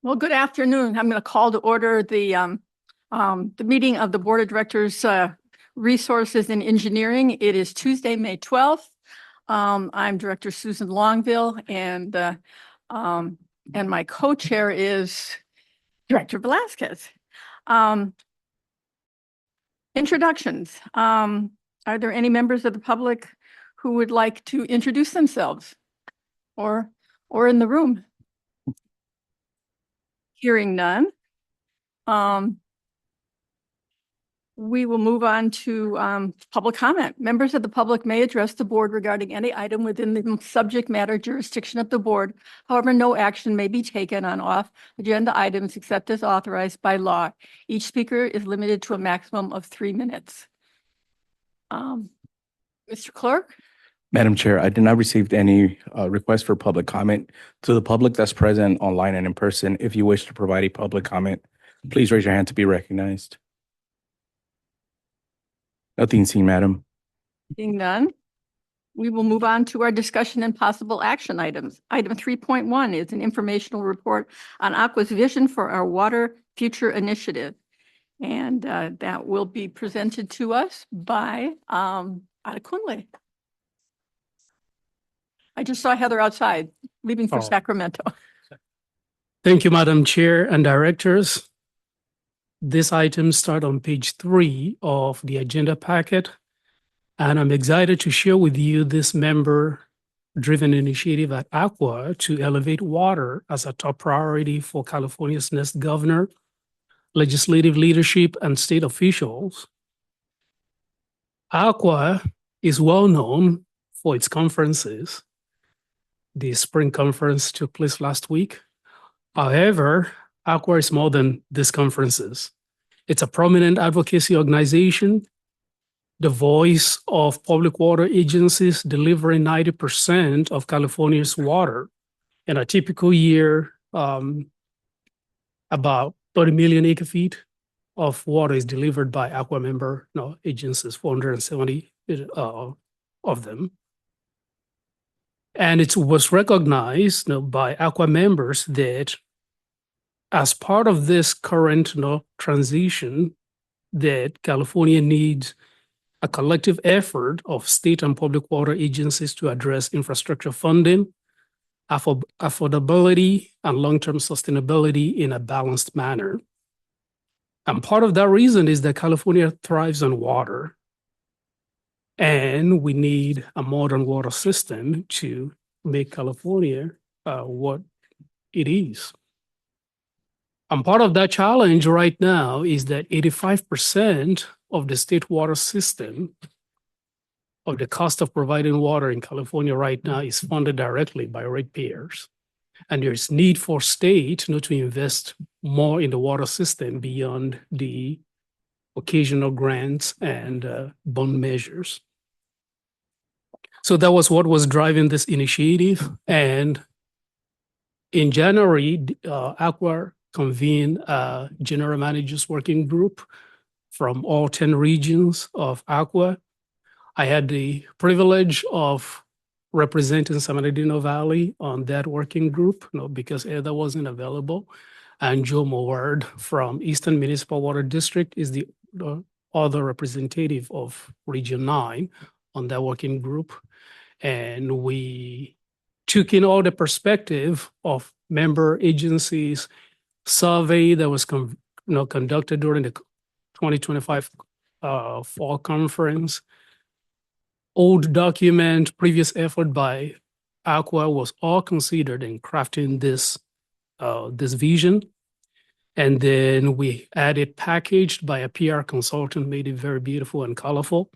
Well, good afternoon. I'm going to call to order the meeting of the Board of Directors, Resources and Engineering. It is Tuesday, May 12th. I'm Director Susan Longville, and my co-chair is Director Velasquez. Introductions. Are there any members of the public who would like to introduce themselves or in the room? Hearing none. We will move on to public comment. Members of the public may address the board regarding any item within the subject matter jurisdiction of the board. However, no action may be taken on off-agenda items except as authorized by law. Each speaker is limited to a maximum of 3 minutes. Mr. Clerk? Madam Chair, I did not receive any request for public comment. To the public that's present online and in person, if you wish to provide a public comment, please raise your hand to be recognized. Nothing seen, Madam. Seeing none, we will move on to our discussion and possible action items. Item 3.1 is an informational report on Aqua's vision for our Water Future Initiative. And that will be presented to us by Adekunle. I just saw Heather outside, leaving for Sacramento. Thank you, Madam Chair and Directors. This item starts on page 3 of the agenda packet, and I'm excited to share with you this member-driven initiative at Aqua to elevate water as a top priority for California's next governor, legislative leadership, and state officials. Aqua is well known for its conferences. The spring conference took place last week. However, Aqua is more than these conferences. It's a prominent advocacy organization, the voice of public water agencies delivering 90% of California's water. In a typical year, about 30 million acre feet of water is delivered by Aqua member agencies, 470 of them. And it was recognized by Aqua members that as part of this current transition, that California needs a collective effort of state and public water agencies to address infrastructure funding, affordability, and long-term sustainability in a balanced manner. And part of that reason is that California thrives on water, and we need a modern water system to make California what it is. And part of that challenge right now is that 85% of the state water system, of the cost of providing water in California right now, is funded directly by ratepayers. And there's need for state to invest more in the water system beyond the occasional grants and bond measures. So that was what was driving this initiative. And in January, Aqua convened a general managers working group from all 10 regions of Aqua. I had the privilege of representing San Bernardino Valley on that working group, because Heather wasn't available. And Joe Moward from Eastern Municipal Water District is the other representative of Region 9 on that working group. And we took in all the perspective of member agencies, survey that was conducted during the 2025 fall conference. Old document, previous effort by Aqua was all considered in crafting this vision. And then we added packaged by a PR consultant, made it very beautiful and colorful.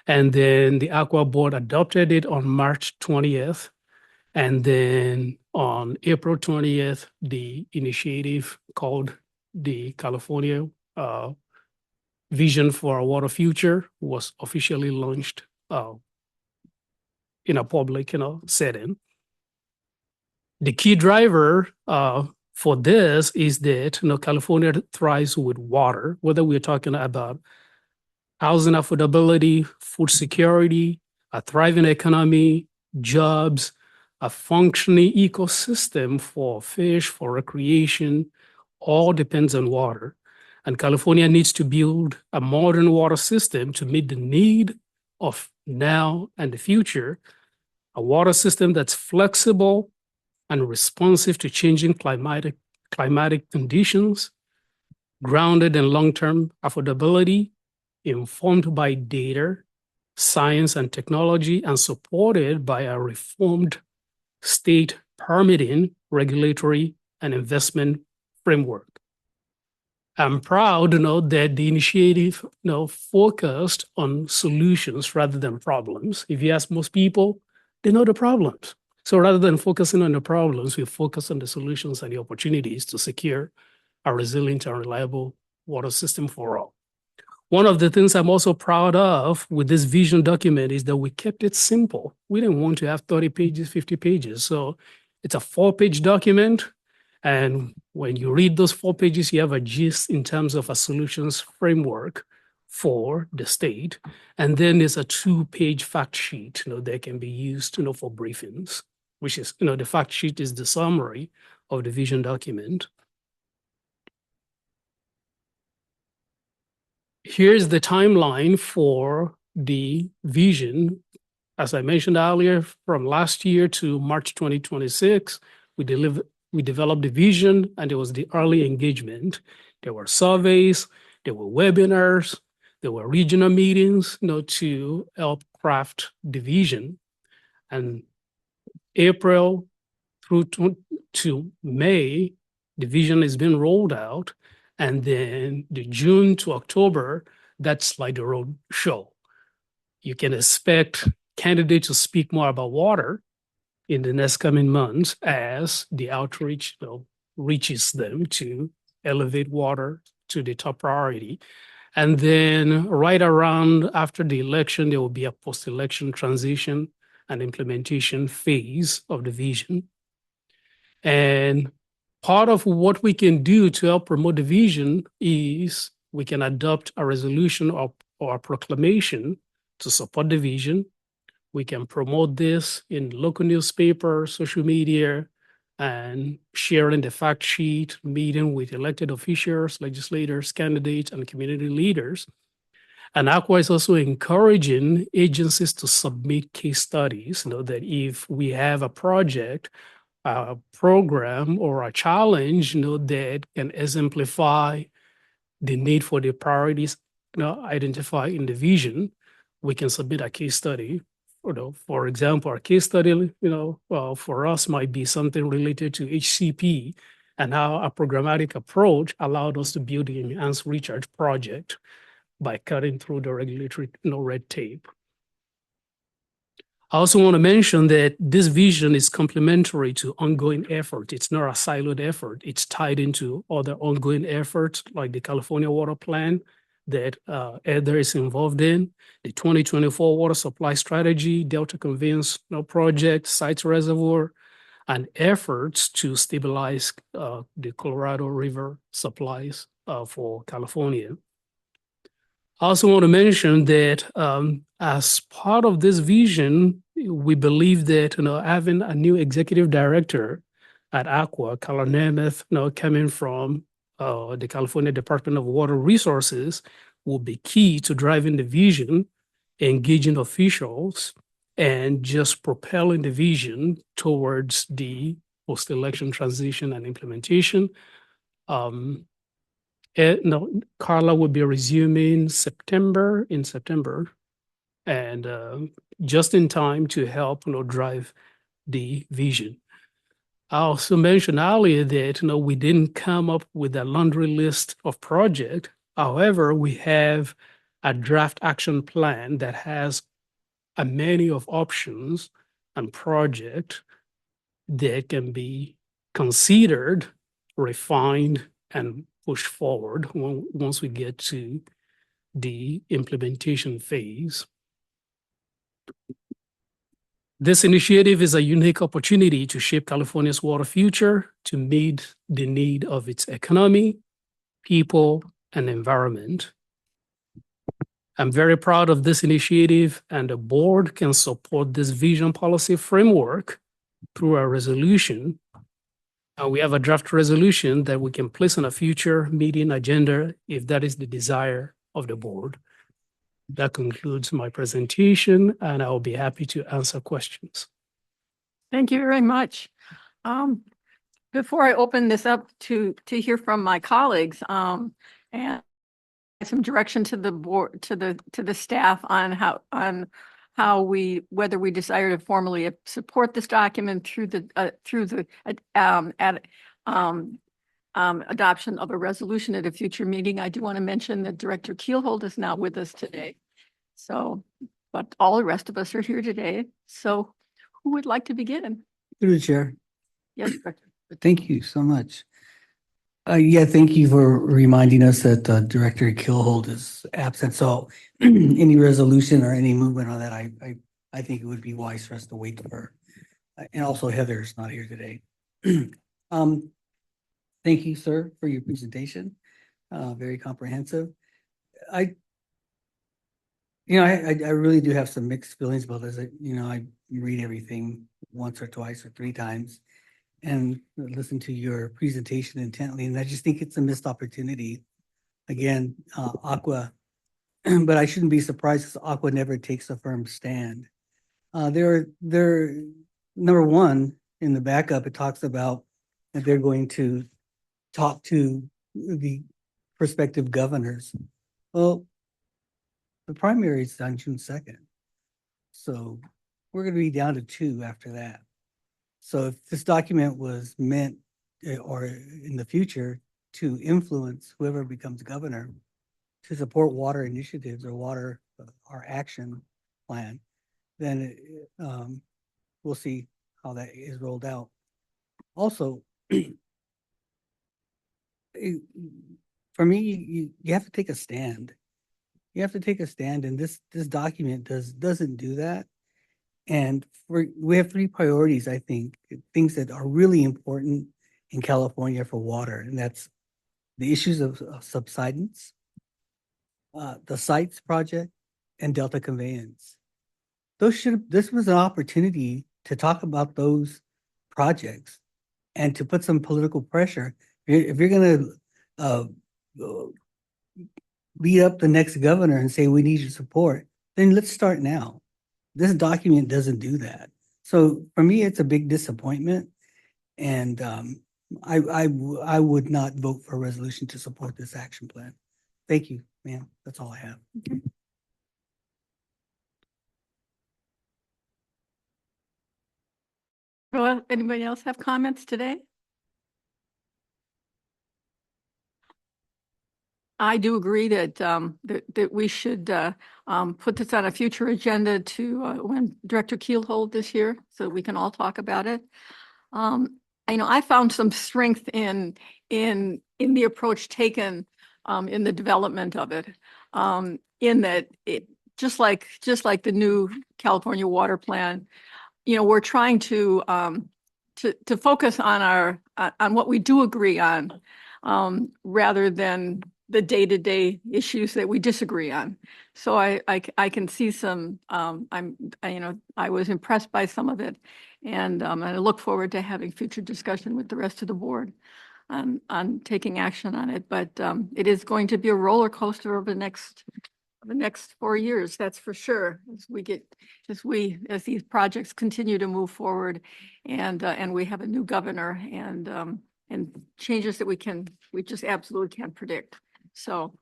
And then the Aqua board adopted it on March 20th. And then on April 20th, the initiative called the California Vision for a Water Future was officially launched in a public setting. The key driver for this is that California thrives with water, whether we're talking about housing affordability, food security, a thriving economy, jobs, a functioning ecosystem for fish, for recreation, all depends on water. And California needs to build a modern water system to meet the need of now and the future, a water system that's flexible and responsive to changing climatic conditions, grounded in long-term affordability, informed by data, science, and technology, and supported by a reformed state permitting, regulatory, and investment framework. I'm proud to note that the initiative focused on solutions rather than problems. If you ask most people, they know the problems. So rather than focusing on the problems, we focus on the solutions and the opportunities to secure a resilient and reliable water system for all. One of the things I'm also proud of with this vision document is that we kept it simple. We didn't want to have 30 pages, 50 pages. So it's a 4-page document. And when you read those 4 pages, you have a gist in terms of a solutions framework for the state. And then there's a 2-page fact sheet, that can be used, for briefings, which is, the fact sheet is the summary of the vision document. Here's the timeline for the vision. As I mentioned earlier, from last year to March 2026, we developed the vision, and there was the early engagement. There were surveys, there were webinars, there were regional meetings, to help craft the vision. And April through to May, the vision has been rolled out. And then the June to October, that's like the road show. You can expect candidates to speak more about water in the next coming months as the outreach reaches them to elevate water to the top priority. And then right around after the election, there will be a post-election transition and implementation phase of the vision. And part of what we can do to help promote the vision is we can adopt a resolution or a proclamation to support the vision. We can promote this in local newspaper, social media, and sharing the fact sheet, meeting with elected officials, legislators, candidates, and community leaders. And ACWA is also encouraging agencies to submit case studies, that if we have a project, a program, or a challenge, that can exemplify the need for the priorities, identified in the vision, we can submit a case study. For example, a case study, for us might be something related to HCP and how a programmatic approach allowed us to build the enhanced recharge project by cutting through the regulatory red tape. I also want to mention that this vision is complementary to ongoing effort. It's not a siloed effort. It's tied into other ongoing efforts like the California Water Plan that EDER is involved in, the 2024 Water Supply Strategy, Delta Conveyance Project, Sites Reservoir, and efforts to stabilize the Colorado River supplies for California. I also want to mention that as part of this vision, we believe that having a new executive director at ACWA, Carla Nemeth, coming from the California Department of Water Resources, will be key to driving the vision, engaging officials, and just propelling the vision towards the post-election transition and implementation. Carla will be resuming in September, and just in time to help drive the vision. I also mentioned earlier that we didn't come up with a laundry list of projects. However, we have a draft action plan that has a menu of options and projects that can be considered, refined, and pushed forward once we get to the implementation phase. This initiative is a unique opportunity to shape California's water future to meet the need of its economy, people, and environment. I'm very proud of this initiative, and the board can support this vision policy framework through our resolution. We have a draft resolution that we can place on a future meeting agenda if that is the desire of the board. That concludes my presentation, and I will be happy to answer questions. Thank you very much. Before I open this up to hear from my colleagues, and some direction to the board, to the staff on how whether we desire to formally support this document through the adoption of a resolution at a future meeting. I do want to mention that Director Keelhold is not with us today. So, but all the rest of us are here today. So who would like to begin? Through the chair. Yes, Director. Thank you so much. Yeah, thank you for reminding us that Director Killhold is absent. So any resolution or any movement on that, I think it would be wise for us to wait for her. And also Heather's not here today. Thank you, sir, for your presentation. Very comprehensive. I really do have some mixed feelings about this. I read everything once or twice or three times and listen to your presentation intently. And I just think it's a missed opportunity. Again, Aqua, but I shouldn't be surprised because Aqua never takes a firm stand. They're number one in the backup. It talks about that they're going to talk to the prospective governors. Well, the primary is on June 2nd. So we're going to be down to 2 after that. So if this document was meant or in the future to influence whoever becomes governor to support water initiatives or water our action plan, then we'll see how that is rolled out. Also, for me, you have to take a stand. You have to take a stand, and this document doesn't do that. And we have 3 priorities, I think, things that are really important in California for water, and that's the issues of subsidence, the sites project, and Delta conveyance. This was an opportunity to talk about those projects and to put some political pressure. If you're going to beat up the next governor and say we need your support, then let's start now. This document doesn't do that. So for me, it's a big disappointment. And I would not vote for a resolution to support this action plan. Thank you, ma'am. That's all I have. Okay. Well, anybody else have comments today? I do agree that that we should put this on a future agenda to when Director Keelhold is here, so we can all talk about it. I found some strength in the approach taken in the development of it. In that it just like the new California Water Plan, we're trying to focus on on what we do agree on, rather than the day-to-day issues that we disagree on. So I can see some, I was impressed by some of it, and I look forward to having future discussion with the rest of the board on taking action on it. But it is going to be a roller coaster over the next 4 years, that's for sure. As these projects continue to move forward, and we have a new governor and changes that we just absolutely can't predict. So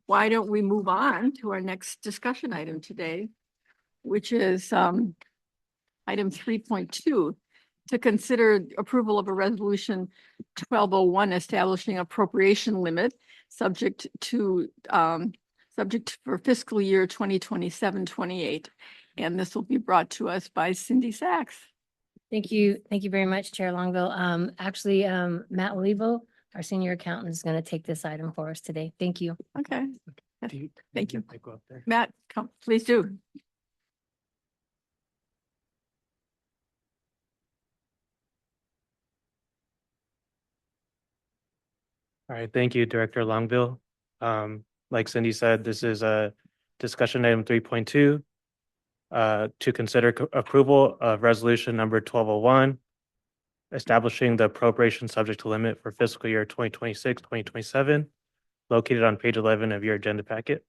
why don't we move on to our next discussion item today, which is item 3.2, to consider approval of a resolution 1201 establishing appropriation limit subject for fiscal year 2027-28. And this will be brought to us by Cindy Sachs. Thank you. Thank you very much, Chair Longville. Actually, Matt Olivo, our senior accountant, is going to take this item for us today. Thank you. Okay, thank you. I go up there. Matt, come, please do. All right, thank you, Director Longville. Like Cindy said, this is a discussion item 3.2. to consider approval of resolution number 1201, establishing the appropriation subject to limit for fiscal year 2026-2027, located on page 11 of your agenda packet.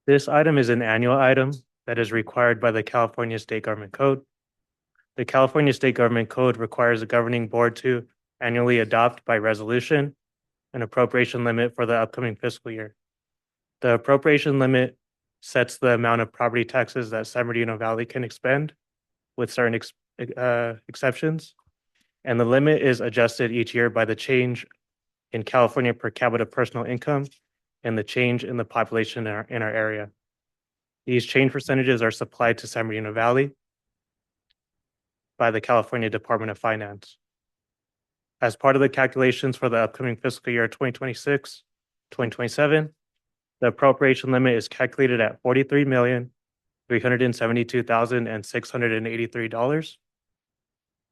This item is an annual item that is required by the California State Government Code. The California State Government Code requires the governing board to annually adopt by resolution an appropriation limit for the upcoming fiscal year. The appropriation limit sets the amount of property taxes that San Bernardino Valley can expend with certain exceptions. And the limit is adjusted each year by the change in California per capita personal income and the change in the population in our area. These change percentages are supplied to San Bernardino Valley by the California Department of Finance. As part of the calculations for the upcoming fiscal year 2026-2027, the appropriation limit is calculated at $43,372,683.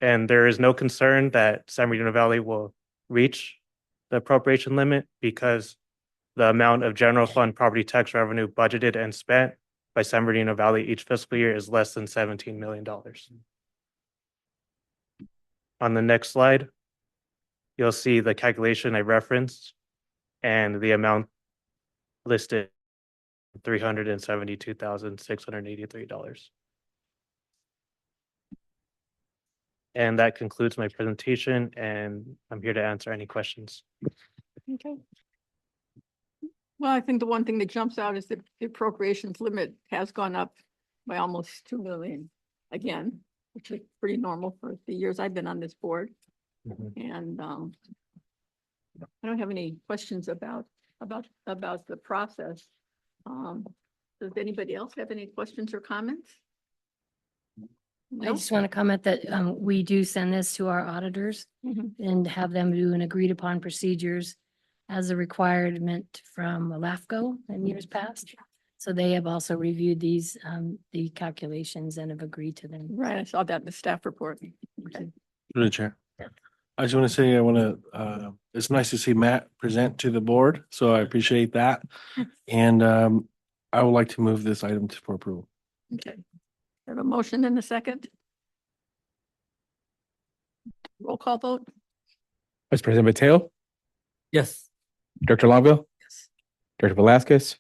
And there is no concern that San Bernardino Valley will reach the appropriation limit because the amount of general fund property tax revenue budgeted and spent by San Bernardino Valley each fiscal year is less than $17 million. On the next slide, you'll see the calculation I referenced and the amount listed, $372,683. And that concludes my presentation, and I'm here to answer any questions. Okay. Well, I think the one thing that jumps out is that the appropriations limit has gone up by almost 2 million again, which is pretty normal for the years I've been on this board. And I don't have any questions about the process. Does anybody else have any questions or comments? I No? just want to comment that we do send this to our auditors Mhm. and have them do an agreed upon procedures as a requirement from LAFCO in years past. So they have also reviewed these, the calculations and have agreed to them. Right, I saw that in the staff report. Okay. Through the chair. I just want to say, it's nice to see Matt present to the board, so I appreciate that. And I would like to move this item for approval. Okay. Have a motion in a second? Roll call vote? Vice President Mateo, Yes. Director Longville, Yes. Director Velasquez,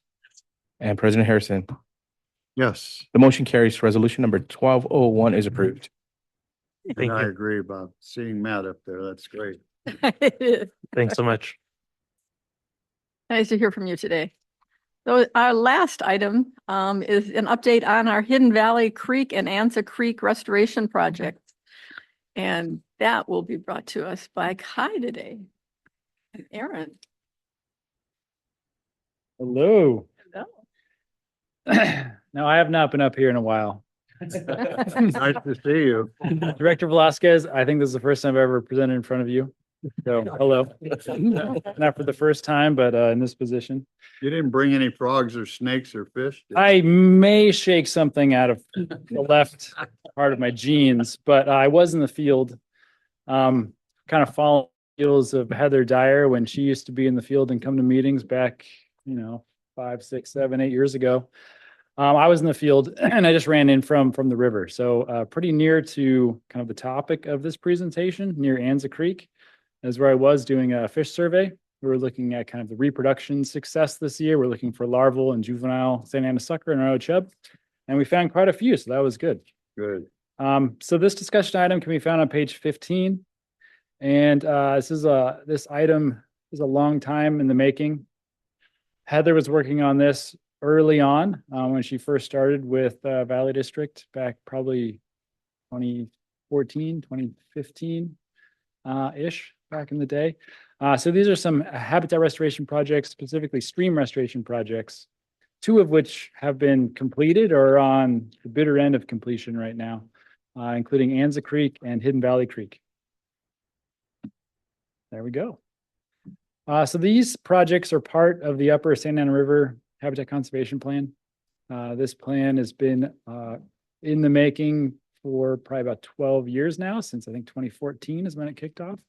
and President Harrison. Yes, The motion carries. Resolution number 1201 is approved. Thank and I you. agree about seeing Matt up there. That's great. Thanks so much. Nice to hear from you today. So our last item is an update on our Hidden Valley Creek and Anza Creek restoration project. And that will be brought to us by Kai today. And Aaron. Hello. Hello. No, I have not been up here in a while. Nice to see you. Director Velasquez, I think this is the first time I've ever presented in front of you. So, hello. Not for the first time, but in this position. You didn't bring any frogs or snakes or fish? did you? I may shake something out of the left part of my jeans, but I was in the field. Kind of following the heels of Heather Dyer when she used to be in the field and come to meetings back, 5, 6, 7, 8 years ago. I was in the field and I just ran in from the river. So pretty near to kind of the topic of this presentation, near Anza Creek, is where I was doing a fish survey. We were looking at kind of the reproduction success this year. We're looking for larval and juvenile St. Anna sucker and Arrow chub. And we found quite a few, so that was good. Good. So this discussion item can be found on page 15. And this item is a long time in the making. Heather was working on this early on when she first started with Valley District back probably 2014, 2015 ish back in the day. So these are some habitat restoration projects, specifically stream restoration projects, 2 of which have been completed or are on the bitter end of completion right now, including Anza Creek and Hidden Valley Creek. There we go. So these projects are part of the Upper St. Anna River Habitat Conservation Plan. This plan has been in the making for probably about 12 years now, since I think 2014 is when it kicked off.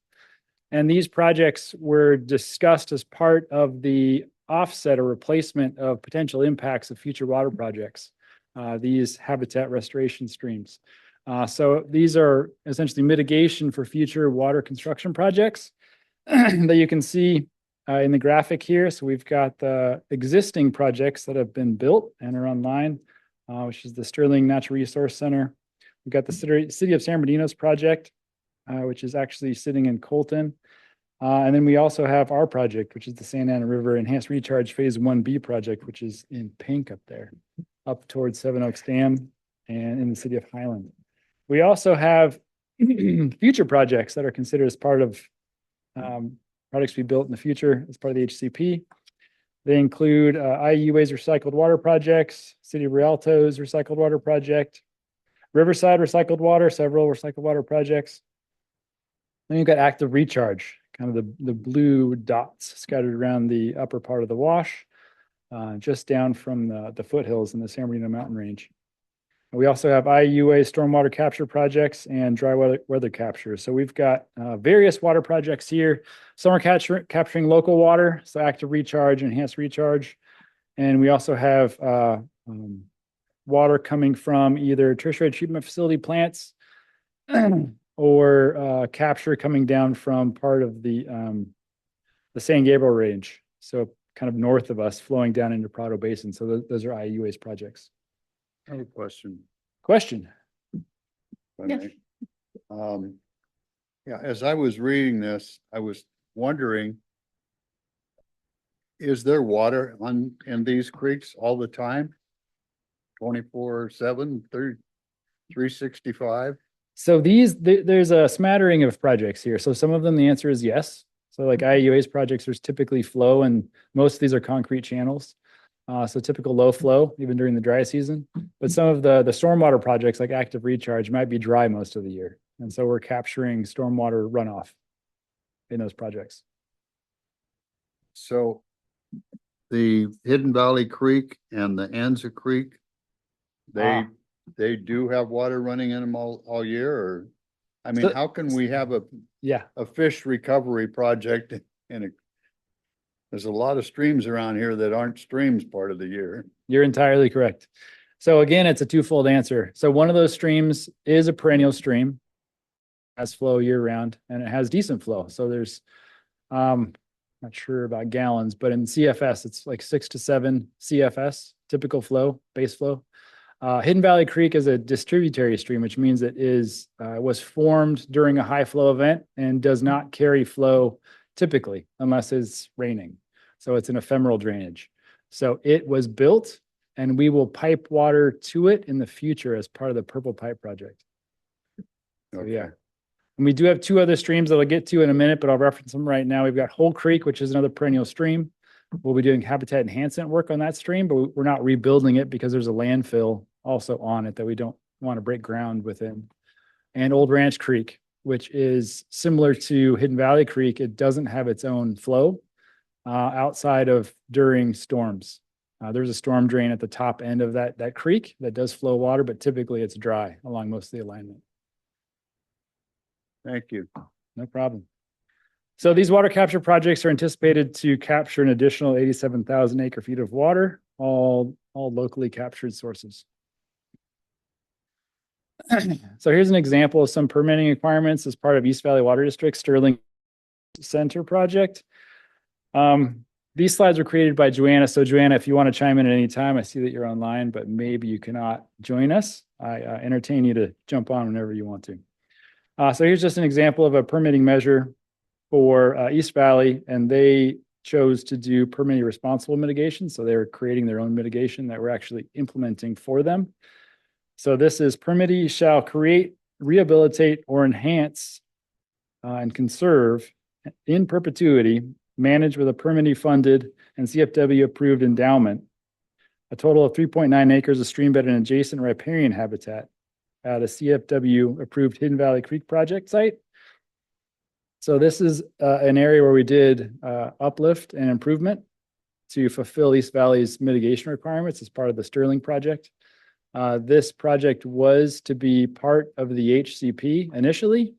And these projects were discussed as part of the offset or replacement of potential impacts of future water projects, these habitat restoration streams. So these are essentially mitigation for future water construction projects that you can see in the graphic here. So we've got the existing projects that have been built and are online, which is the Sterling Natural Resource Center. We've got the City of San Bernardino's project, which is actually sitting in Colton. And then we also have our project, which is the Santa Ana River Enhanced Recharge Phase 1B project, which is in pink up there, up towards Seven Oaks Dam and in the city of Highland. We also have future projects that are considered as part of projects we built in the future as part of the HCP. They include IUA's recycled water projects, City of Rialto's recycled water project, Riverside recycled water, several recycled water projects. Then you've got active recharge, kind of the blue dots scattered around the upper part of the wash, just down from the foothills in the San Bernardino Mountain Range. We also have IUA stormwater capture projects and dry weather capture. So we've got various water projects here. Some are capturing local water, so active recharge, enhanced recharge. And we also have water coming from either tertiary treatment facility plants or capture coming down from part of the San Gabriel Range. So kind of north of us, flowing down into Prado Basin. So those are IUA's projects. I have a question. Question. if I Yes. may. Yeah, as I was reading this, I was wondering, is there water in these creeks all the time? 24/7, 365? So there's a smattering of projects here. So some of them, the answer is yes. So like IUA's projects, there's typically flow, and most of these are concrete channels. So typical low flow, even during the dry season. But some of the stormwater projects like active recharge might be dry most of the year. And so we're capturing stormwater runoff in those projects. So the Hidden Valley Creek and the Anza Creek, Ah. they do have water running in them all year, or? I mean, So- how can we have Yeah. a fish recovery project there's a lot of streams around here that aren't streams part of the year. You're entirely correct. So again, it's a twofold answer. So one of those streams is a perennial stream, has flow year round, and it has decent flow. So there's, not sure about gallons, but in CFS, it's like 6 to 7 CFS, typical flow, base flow. Hidden Valley Creek is a distributary stream, which means it was formed during a high flow event and does not carry flow typically unless it's raining. So it's an ephemeral drainage. So it was built and we will pipe water to it in the future as part of the Purple Pipe project. So yeah. And we do have 2 other streams that I'll get to in a minute, but I'll reference them right now. We've got Whole Creek, which is another perennial stream. We'll be doing habitat enhancement work on that stream, but we're not rebuilding it because there's a landfill also on it that we don't want to break ground within. And Old Ranch Creek, which is similar to Hidden Valley Creek. It doesn't have its own flow outside of during storms. There's a storm drain at the top end of that creek that does flow water, but typically it's dry along most of the alignment. Thank you. No problem. So these water capture projects are anticipated to capture an additional 87,000 acre feet of water, all locally captured sources. So here's an example of some permitting requirements as part of East Valley Water District Sterling Center project. These slides were created by Joanna. So Joanna, if you want to chime in at any time, I see that you're online, but maybe you cannot join us. I entertain you to jump on whenever you want to. So here's just an example of a permitting measure for East Valley, and they chose to do permitting responsible mitigation. So they were creating their own mitigation that we're actually implementing for them. So this is permittee shall create, rehabilitate, or enhance and conserve in perpetuity, manage with a permittee funded and CFW approved endowment, a total of 3.9 acres of streambed and adjacent riparian habitat at a CFW approved Hidden Valley Creek project site. So this is an area where we did uplift and improvement to fulfill East Valley's mitigation requirements as part of the Sterling project. This project was to be part of the HCP initially,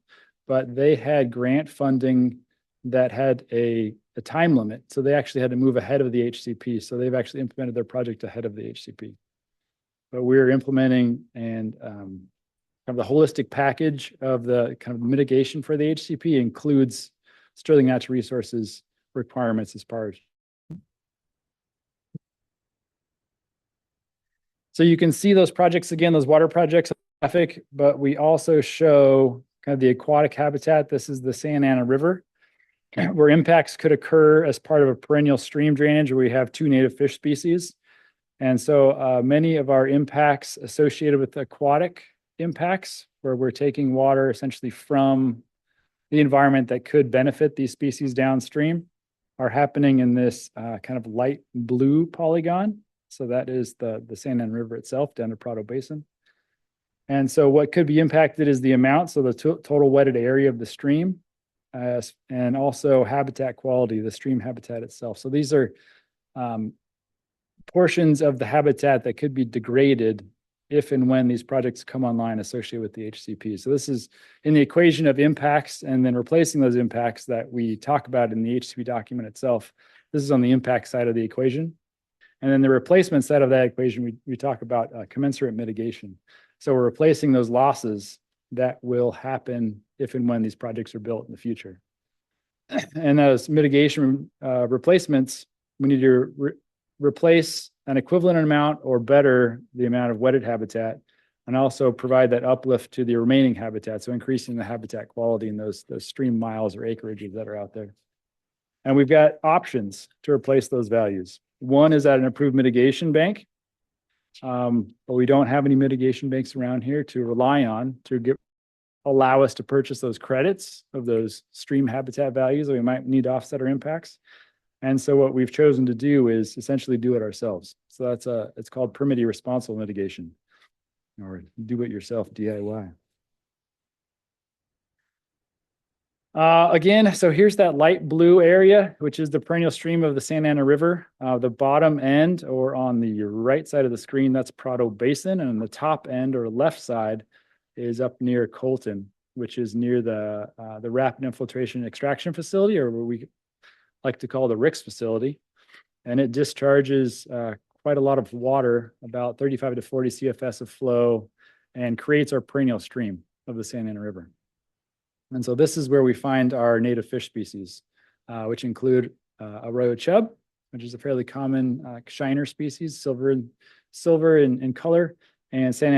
but they had grant funding that had a a time limit. So they actually had to move ahead of the HCP. So they've actually implemented their project ahead of the HCP. But we're implementing and kind of the holistic package of the kind of mitigation for the HCP includes Sterling Natural Resources requirements as part. So you can see those projects again, those water projects graphic, but we also show kind of the aquatic habitat. This is the Santa Ana River, where impacts could occur as part of a perennial stream drainage where we have 2 native fish species. And so many of our impacts associated with aquatic impacts, where we're taking water essentially from the environment that could benefit these species downstream, are happening in this kind of light blue polygon. So that is the Santa Ana River itself down to Prado Basin. And so what could be impacted is the amount, so the total wetted area of the stream, and also habitat quality, the stream habitat itself. So these are portions of the habitat that could be degraded if and when these projects come online associated with the HCP. So this is in the equation of impacts and then replacing those impacts that we talk about in the HCP document itself. This is on the impact side of the equation. And then the replacement side of that equation, we talk about commensurate mitigation. So we're replacing those losses that will happen if and when these projects are built in the future. And those mitigation replacements, we need to replace an equivalent amount or better the amount of wetted habitat, and also provide that uplift to the remaining habitat. So increasing the habitat quality in those stream miles or acreages that are out there. And we've got options to replace those values. One is at an approved mitigation bank, but we don't have any mitigation banks around here to rely on to allow us to purchase those credits of those stream habitat values that we might need to offset our impacts. And so what we've chosen to do is essentially do it ourselves. So it's called permittee responsible mitigation, or do it yourself, DIY. Again, so here's that light blue area, which is the perennial stream of the Santa Ana River. The bottom end, or on the right side of the screen, that's Prado Basin, and the top end or left side is up near Colton, which is near the rapid infiltration extraction facility, or what we like to call the RICS facility. And it discharges quite a lot of water, about 35 to 40 CFS of flow, and creates our perennial stream of the Santa Ana River. And so this is where we find our native fish species, which include arroyo chub, which is a fairly common shiner species, silver in color, and Santa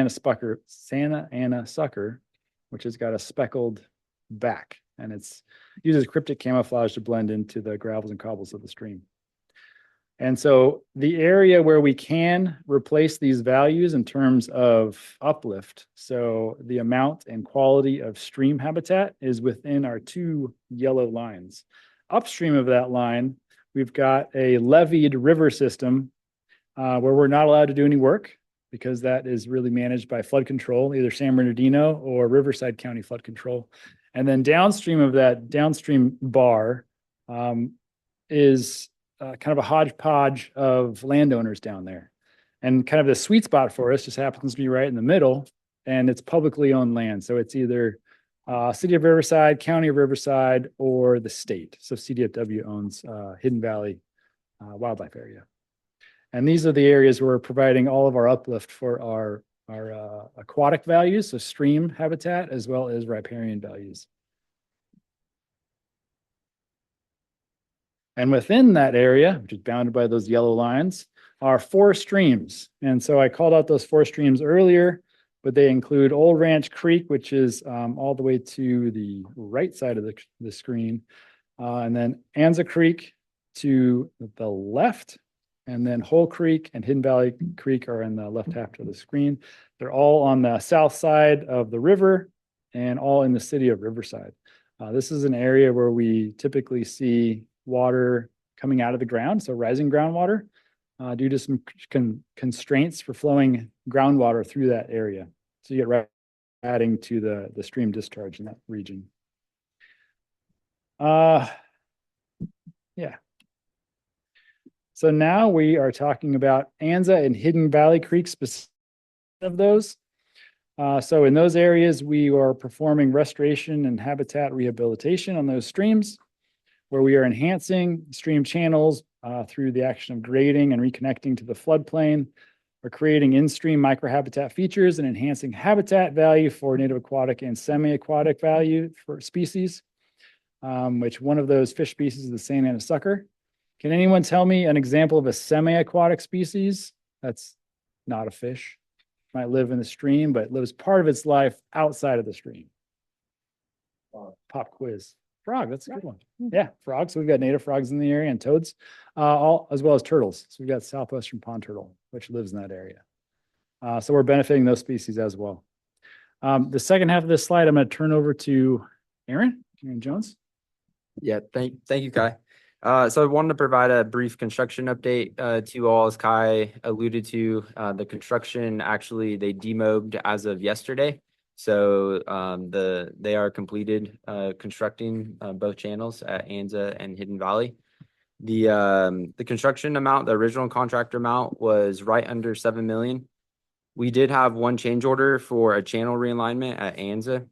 Ana sucker, which has got a speckled back, and it's uses cryptic camouflage to blend into the gravels and cobbles of the stream. And so the area where we can replace these values in terms of uplift, so the amount and quality of stream habitat, is within our 2 yellow lines. Upstream of that line, we've got a leveed river system where we're not allowed to do any work because that is really managed by flood control, either San Bernardino or Riverside County Flood Control. And then downstream of that downstream bar is kind of a hodgepodge of landowners down there. And kind of the sweet spot for us just happens to be right in the middle, and it's publicly owned land. So it's either City of Riverside, County of Riverside, or the state. So CDFW owns Hidden Valley Wildlife Area. And these are the areas where we're providing all of our uplift for our aquatic values, so stream habitat, as well as riparian values. And within that area, which is bounded by those yellow lines, are 4 streams. And so I called out those 4 streams earlier, but they include Old Ranch Creek, which is all the way to the right side of the screen, and then Anza Creek to the left, and then Hole Creek and Hidden Valley Creek are in the left half of the screen. They're all on the south side of the river and all in the city of Riverside. This is an area where we typically see water coming out of the ground, so rising groundwater, due to some constraints for flowing groundwater through that area. So you get adding to the stream discharge in that region. Yeah. So now we are talking about Anza and Hidden Valley Creek specific of those. So in those areas, we are performing restoration and habitat rehabilitation on those streams. where we are enhancing stream channels through the action of grading and reconnecting to the floodplain. We're creating in-stream microhabitat features and enhancing habitat value for native aquatic and semi-aquatic value for species, which one of those fish species is the Sand Anna sucker. Can anyone tell me an example of a semi-aquatic species that's not a fish? Might live in the stream, but lives part of its life outside of the stream. Pop quiz. Frog, that's a good one. Yeah, frogs. So we've got native frogs in the area and toads, all as well as turtles. So we've got southwestern pond turtle, which lives in that area. So we're benefiting those species as well. The second half of this slide, I'm going to turn over to Aaron Jones. Yeah, thank you, Kai. So I wanted to provide a brief construction update to you all. As Kai alluded to, the construction actually they demobbed as of yesterday. So they are completed constructing both channels at Anza and Hidden Valley. The construction amount, the original contractor amount, was right under $7 million. We did have one change order for a channel realignment at Anza,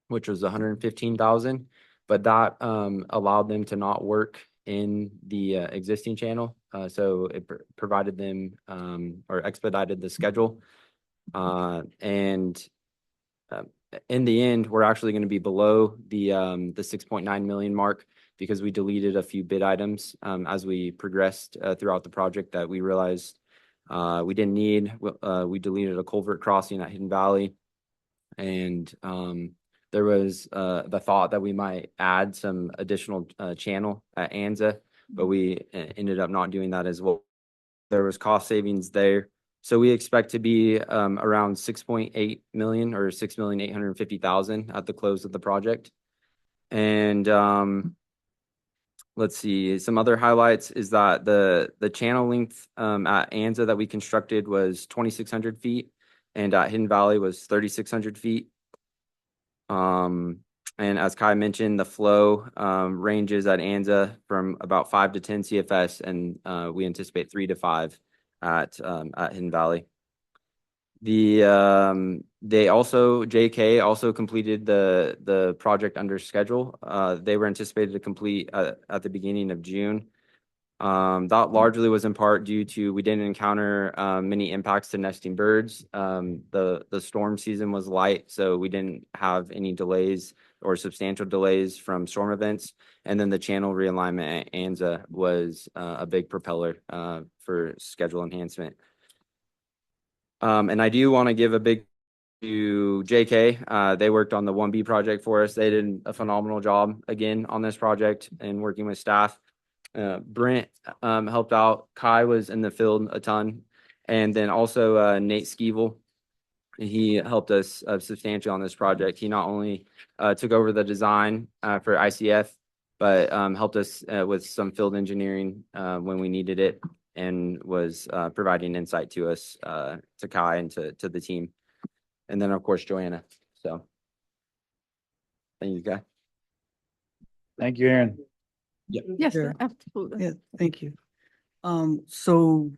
which was $115,000, but that allowed them to not work in the existing channel. So it provided them or expedited the schedule. In the end, we're actually going to be below the 6.9 million mark because we deleted a few bid items as we progressed throughout the project that we realized we didn't need. We deleted a culvert crossing at Hidden Valley, and there was the thought that we might add some additional channel at Anza, but we ended up not doing that as well. There was cost savings there. So we expect to be around 6.8 million or 6,850,000 at the close of the project. And let's see, some other highlights is that the channel length at Anza that we constructed was 2,600 feet, and at Hidden Valley was 3,600 feet. And as Kai mentioned, the flow ranges at Anza from about 5 to 10 CFS, and we anticipate 3 to 5 at Hidden Valley. JK also completed the project under schedule. They were anticipated to complete at the beginning of June. That largely was in part due to we didn't encounter many impacts to nesting birds. The storm season was light, so we didn't have any delays or substantial delays from storm events. And then the channel realignment at Anza was a big propeller for schedule enhancement. And I do want to give a big to JK. They worked on the 1B project for us. They did a phenomenal job again on this project and working with staff. Brent helped out. Kai was in the field a ton. And then also Nate Skeevil. He helped us substantially on this project. He not only took over the design for ICF, but helped us with some field engineering when we needed it, and was providing insight to us, to Kai and to the team. And then, of course, Joanna. So thank you, Kai. Thank you, Aaron. Yes, Sure. absolutely. Yeah, thank you. So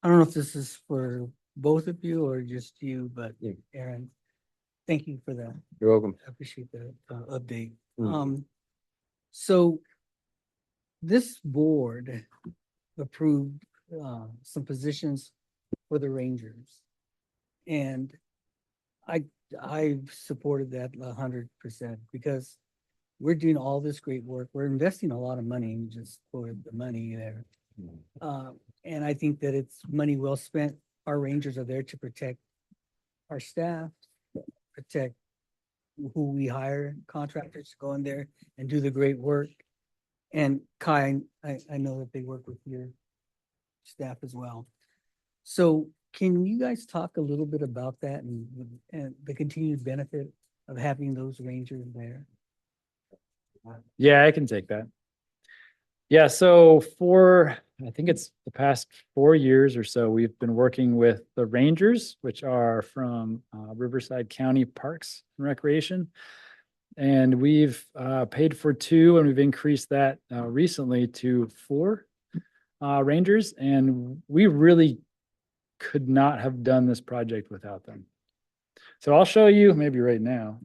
I don't know if this is for both of you or just you, but Yeah. Aaron, thank you for that. You're welcome. I appreciate the update. Mm. So this board approved some positions for the Rangers. And I've supported that 100% because we're doing all this great work. We're investing a lot of money, and just quoted the money there. And I think that it's money well spent. Our Rangers are there to protect our staff, protect who we hire, contractors to go in there and do the great work. And Kai, I know that they work with your staff as well. So can you guys talk a little bit about that and the continued benefit of having those Rangers there? Yeah, I can take that. Yeah, so for, I think it's the past 4 years or so, we've been working with the Rangers, which are from Riverside County Parks and Recreation. And we've paid for 2, and we've increased that recently to 4 Rangers. And we really could not have done this project without them. So I'll show you maybe right now.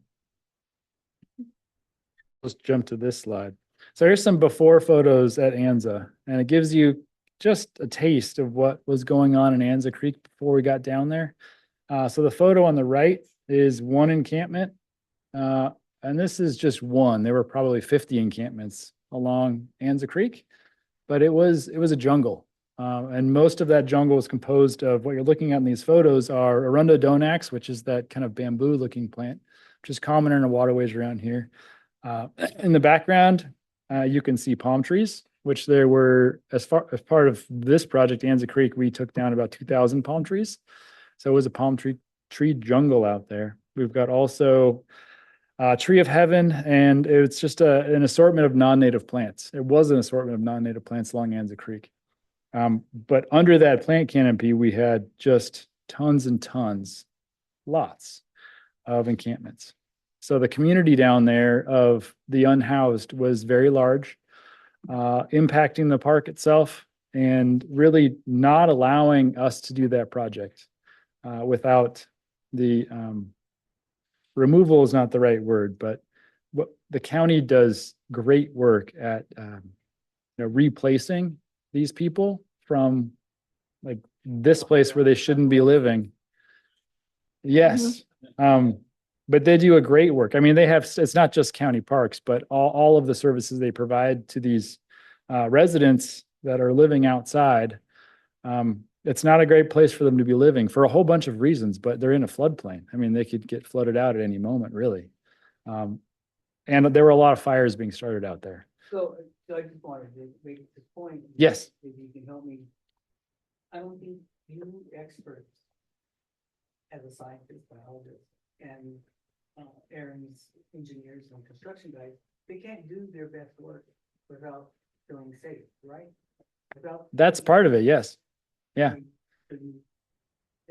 Let's jump to this slide. So here's some before photos at Anza, and it gives you just a taste of what was going on in Anza Creek before we got down there. So the photo on the right is one encampment. And this is just one. There were probably 50 encampments along Anza Creek, but it was a jungle. And most of that jungle was composed of what you're looking at in these photos are Arundodonax, which is that kind of bamboo looking plant, which is common in the waterways around here. In the background, you can see palm trees, which there were, as part of this project, Anza Creek, we took down about 2,000 palm trees. So it was a palm tree jungle out there. We've got also Tree of Heaven, and it's just an assortment of non-native plants. It was an assortment of non-native plants along Anza Creek. But under that plant canopy, we had just tons and tons, lots of encampments. So the community down there of the unhoused was very large, impacting the park itself and really not allowing us to do that project without the removal is not the right word, but what the county does great work at replacing these people from like this place where they shouldn't be living. Yes. But they do a great work. I mean, they have, it's not just county parks, but all of the services they provide to these residents that are living outside. It's not a great place for them to be living for a whole bunch of reasons, but they're in a floodplain. I mean, they could get flooded out at any moment, really. And there were a lot of fires being started out there. So I just wanted to make this point. Yes. If you can help me. I don't think you experts, as a scientist, biologist, and Aaron's engineers and construction guys, they can't do their best work without feeling safe, right? That's part of it, yes. Yeah.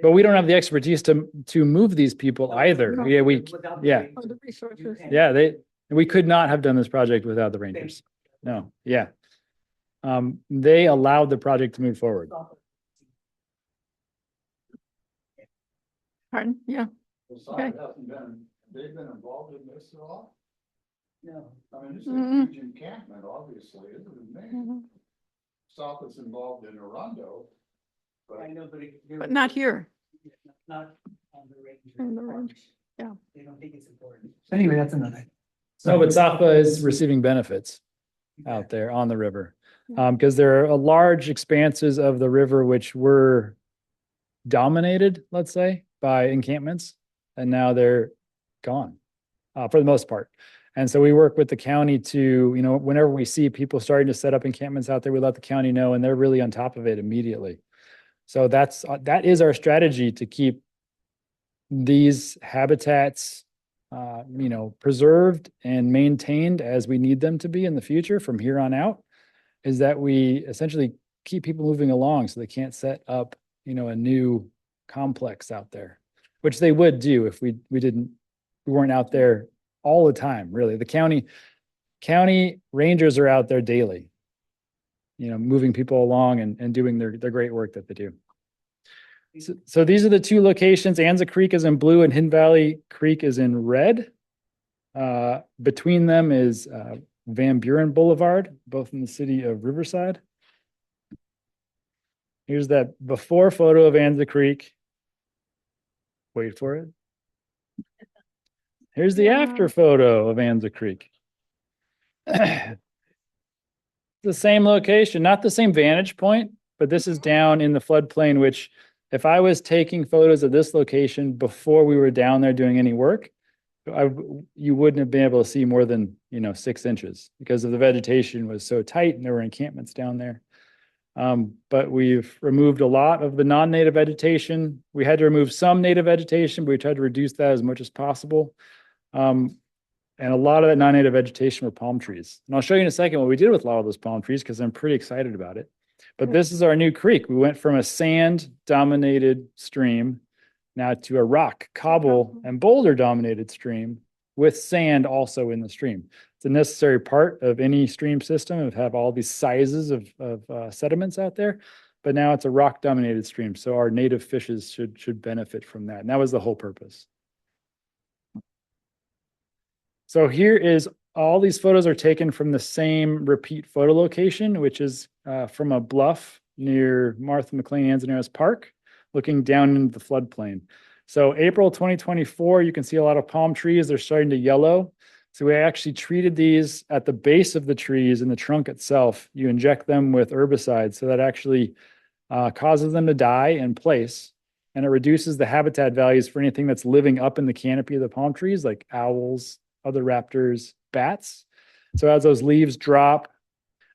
But we don't have the expertise to move these people either. Yeah, yeah. Or the resources. Yeah, we could not have done this project without the Rangers. No, yeah. They allowed the project to move forward. Pardon? Yeah. Okay. They've been involved in this at all? No. I mean, this is a Mhm. huge encampment, obviously, isn't it? Mhm. South is involved in Arundel. I know, but. But not here. Not on the range. On the range, yeah. They don't think it's important. Anyway, that's another. No, but Safa is receiving benefits out there on the river. Because there are large expanses of the river which were dominated, let's say, by encampments, and now they're gone for the most part. And so we work with the county to, whenever we see people starting to set up encampments out there, we let the county know, and they're really on top of it immediately. So that is our strategy to keep these habitats, preserved and maintained as we need them to be in the future from here on out, is that we essentially keep people moving along so they can't set up, a new complex out there, which they would do if we weren't out there all the time, really. The county rangers are out there daily, moving people along and doing their great work that they do. So these are the two locations. Anza Creek is in blue and Hidden Valley Creek is in red. Between them is Van Buren Boulevard, both in the city of Riverside. Here's that before photo of Anza Creek. Wait for it. Here's the after photo of Anza Creek. The same location, not the same vantage point, but this is down in the floodplain, which if I was taking photos of this location before we were down there doing any work, you wouldn't have been able to see more than, 6 inches because of the vegetation was so tight and there were encampments down there. But we've removed a lot of the non-native vegetation. We had to remove some native vegetation, but we tried to reduce that as much as possible. And a lot of that non-native vegetation were palm trees. And I'll show you in a second what we did with a lot of those palm trees because I'm pretty excited about it. But this is our new creek. We went from a sand-dominated stream now to a rock, cobble, and boulder-dominated stream with sand also in the stream. It's a necessary part of any stream system of have all these sizes of sediments out there. But now it's a rock-dominated stream, so our native fishes should benefit from that. And that was the whole purpose. So here is all these photos are taken from the same repeat photo location, which is from a bluff near Martha McLean Anzaneros Park, looking down into the floodplain. So April 2024, you can see a lot of palm trees. They're starting to yellow. So we actually treated these at the base of the trees in the trunk itself. You inject them with herbicide, so that actually causes them to die in place. And it reduces the habitat values for anything that's living up in the canopy of the palm trees, like owls, other raptors, bats. So as those leaves drop,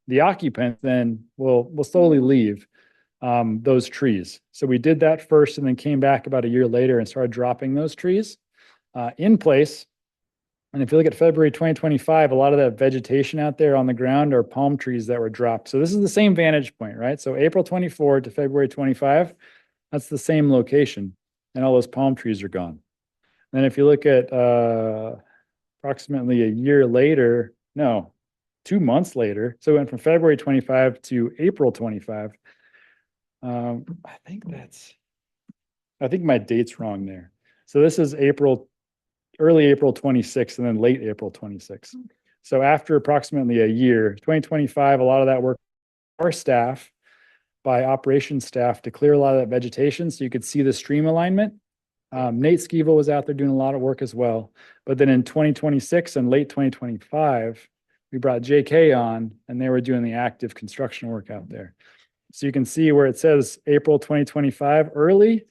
the occupant then will slowly leave those trees. So we did that first and then came back about a year later and started dropping those trees in place. And if you look at February 2025, a lot of that vegetation out there on the ground are palm trees that were dropped. So this is the same vantage point, right? So April 24 to February 25, that's the same location, and all those palm trees are gone. Then if you look at approximately a year later, no, 2 months later, so it went from February 25 to April 25. I think my date's wrong there. So this is early April 26 and then late April 26. So after approximately a year, 2025, a lot of that work, our staff, by operations staff, to clear a lot of that vegetation so you could see the stream alignment. Nate Skeevil was out there doing a lot of work as well. But then in 2026 and late 2025, we brought JK on and they were doing the active construction work out there. So you can see where it says April 2025 early,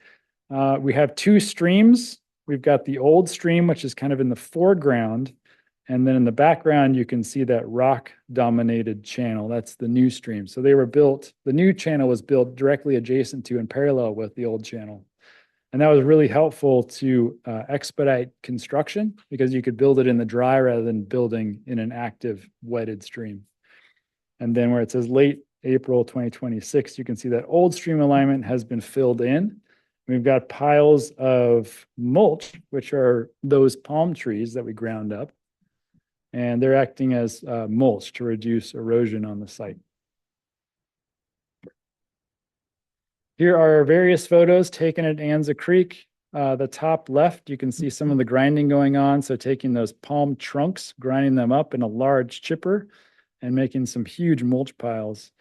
we have two streams. We've got the old stream, which is kind of in the foreground. And then in the background, you can see that rock dominated channel. That's the new stream. So they were built, the new channel was built directly adjacent to and parallel with the old channel. And that was really helpful to expedite construction because you could build it in the dry rather than building in an active wetted stream. And then where it says late April 2026, you can see that old stream alignment has been filled in. We've got piles of mulch, which are those palm trees that we ground up. And they're acting as mulch to reduce erosion on the site. Here are various photos taken at Anza Creek. The top left, you can see some of the grinding going on. So taking those palm trunks, grinding them up in a large chipper and making some huge mulch piles.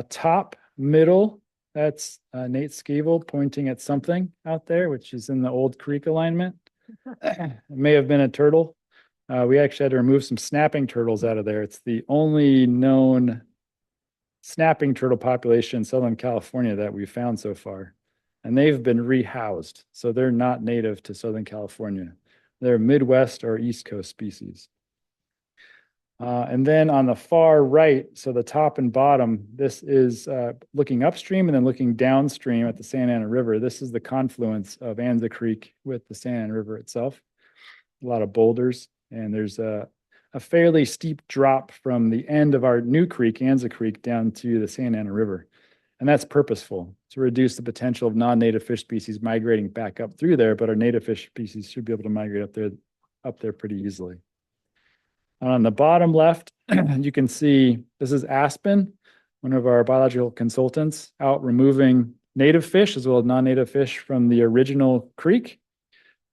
Top middle, that's Nate Skeevil pointing at something out there, which is in the old creek alignment. It may have been a turtle. We actually had to remove some snapping turtles out of there. It's the only known snapping turtle population in Southern California that we've found so far. And they've been rehoused. So they're not native to Southern California. They're Midwest or East Coast species. And then on the far right, so the top and bottom, this is looking upstream and then looking downstream at the Santa Ana River. This is the confluence of Anza Creek with the Santa Ana River itself. A lot of boulders. And there's a fairly steep drop from the end of our new creek, Anza Creek, down to the Santa Ana River. And that's purposeful to reduce the potential of non-native fish species migrating back up through there, but our native fish species should be able to migrate up there pretty easily. On the bottom left, you can see this is Aspen, one of our biological consultants, out removing native fish as well as non-native fish from the original creek.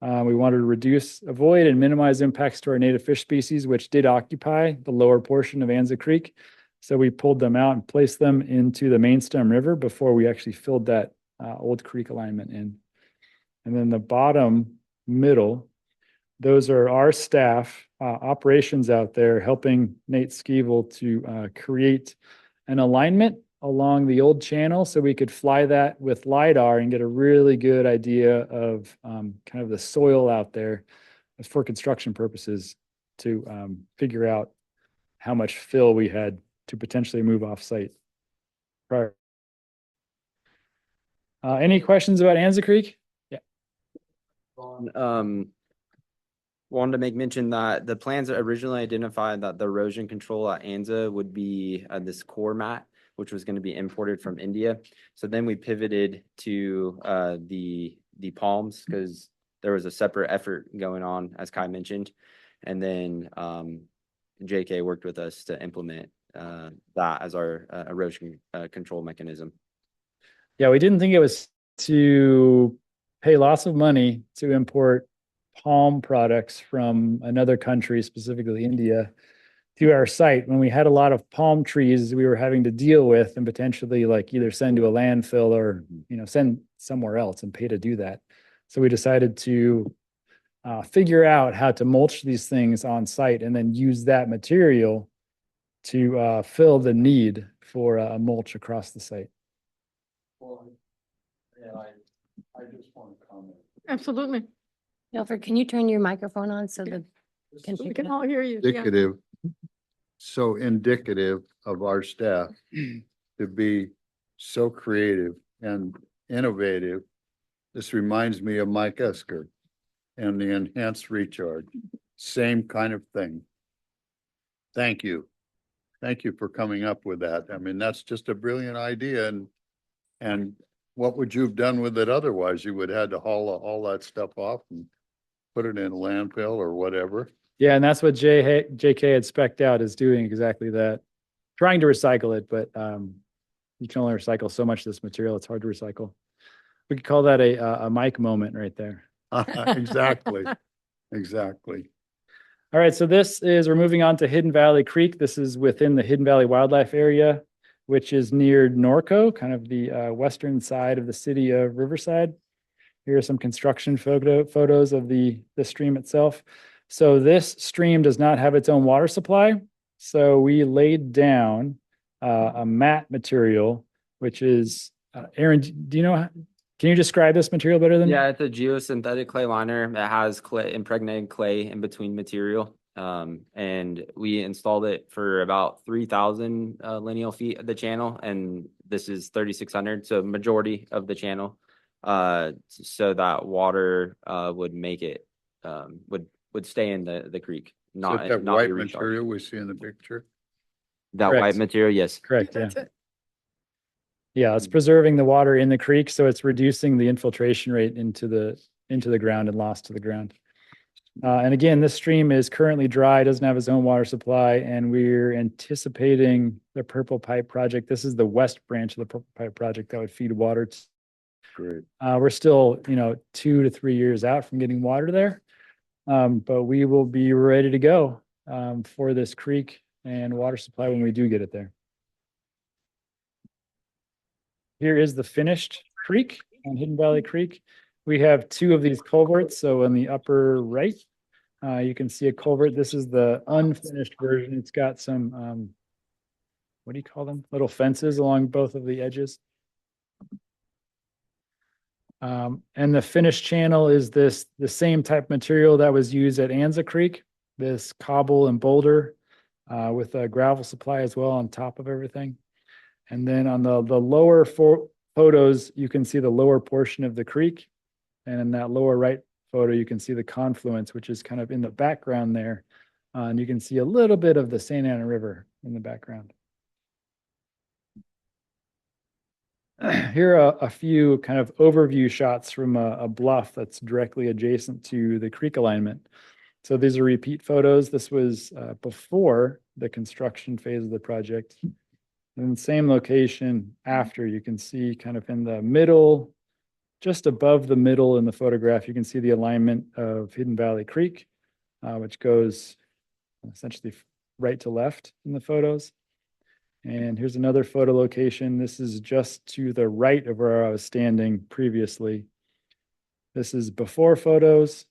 We wanted to avoid and minimize impacts to our native fish species, which did occupy the lower portion of Anza Creek. So we pulled them out and placed them into the main stem river before we actually filled that old creek alignment in. And then the bottom middle, those are our staff operations out there helping Nate Skeevil to create an alignment along the old channel so we could fly that with LiDAR and get a really good idea of kind of the soil out there for construction purposes to figure out how much fill we had to potentially move off site prior. Any questions about Anza Creek? Yeah. Wanted to make mention that the plans originally identified that the erosion control at Anza would be this core mat, which was going to be imported from India. So then we pivoted to the palms because there was a separate effort going on, as Kai mentioned. And then JK worked with us to implement that as our erosion control mechanism. Yeah, we didn't think it was to pay lots of money to import palm products from another country, specifically India, to our site when we had a lot of palm trees we were having to deal with and potentially like either send to a landfill or, send somewhere else and pay to do that. So we decided to figure out how to mulch these things on site and then use that material to fill the need for a mulch across the site. I just want to comment. Absolutely. Alfred, can you turn your microphone on so the can We pick can it up? all hear you. Yeah. Indicative, so indicative of our staff to be so creative and innovative. This reminds me of Mike Esker and the enhanced recharge. Same kind of thing. Thank you. Thank you for coming up with that. I mean, that's just a brilliant idea and what would you have done with it otherwise? You would have had to haul all that stuff off and put it in a landfill or whatever. Yeah, and that's what JK had spec'd out, is doing exactly that. Trying to recycle it, but you can only recycle so much of this material. It's hard to recycle. We could call that a Mike moment right there. Exactly, exactly. All right, so we're moving on to Hidden Valley Creek. This is within the Hidden Valley Wildlife Area, which is near Norco, kind of the western side of the city of Riverside. Here are some construction photos of the stream itself. So this stream does not have its own water supply. So we laid down a mat material, which is, Aaron, do you know, can you describe this material better than me? Yeah, it's a geosynthetic clay liner that has impregnated clay in between material. And we installed it for about 3,000 lineal feet of the channel, and this is 3,600, so majority of the channel, so that water would make it would stay in the creek, Is not it that not white be recharged. material we see in the picture? That Correct. white material, yes. Correct, yeah. That's it. Yeah, it's preserving the water in the creek, so it's reducing the infiltration rate into the ground and loss to the ground. And again, this stream is currently dry, doesn't have its own water supply, and we're anticipating the Purple Pipe project. This is the west branch of the Purple Pipe project that would feed water. Great. We're still, 2 to 3 years out from getting water there. But we will be ready to go for this creek and water supply when we do get it there. Here is the finished creek on Hidden Valley Creek. We have 2 of these culverts. So on the upper right, you can see a culvert. This is the unfinished version. It's got some, what do you call them? Little fences along both of the edges. And the finished channel is the same type material that was used at Anza Creek, this cobble and boulder with a gravel supply as well on top of everything. And then on the lower photos, you can see the lower portion of the creek. And in that lower right photo, you can see the confluence, which is kind of in the background there. And you can see a little bit of the Santa Ana River in the background. Here are a few kind of overview shots from a bluff that's directly adjacent to the creek alignment. So these are repeat photos. This was before the construction phase of the project. And same location after. You can see kind of in the middle, just above the middle in the photograph, you can see the alignment of Hidden Valley Creek, which goes essentially right to left in the photos. And here's another photo location. This is just to the right of where I was standing previously. This is before photos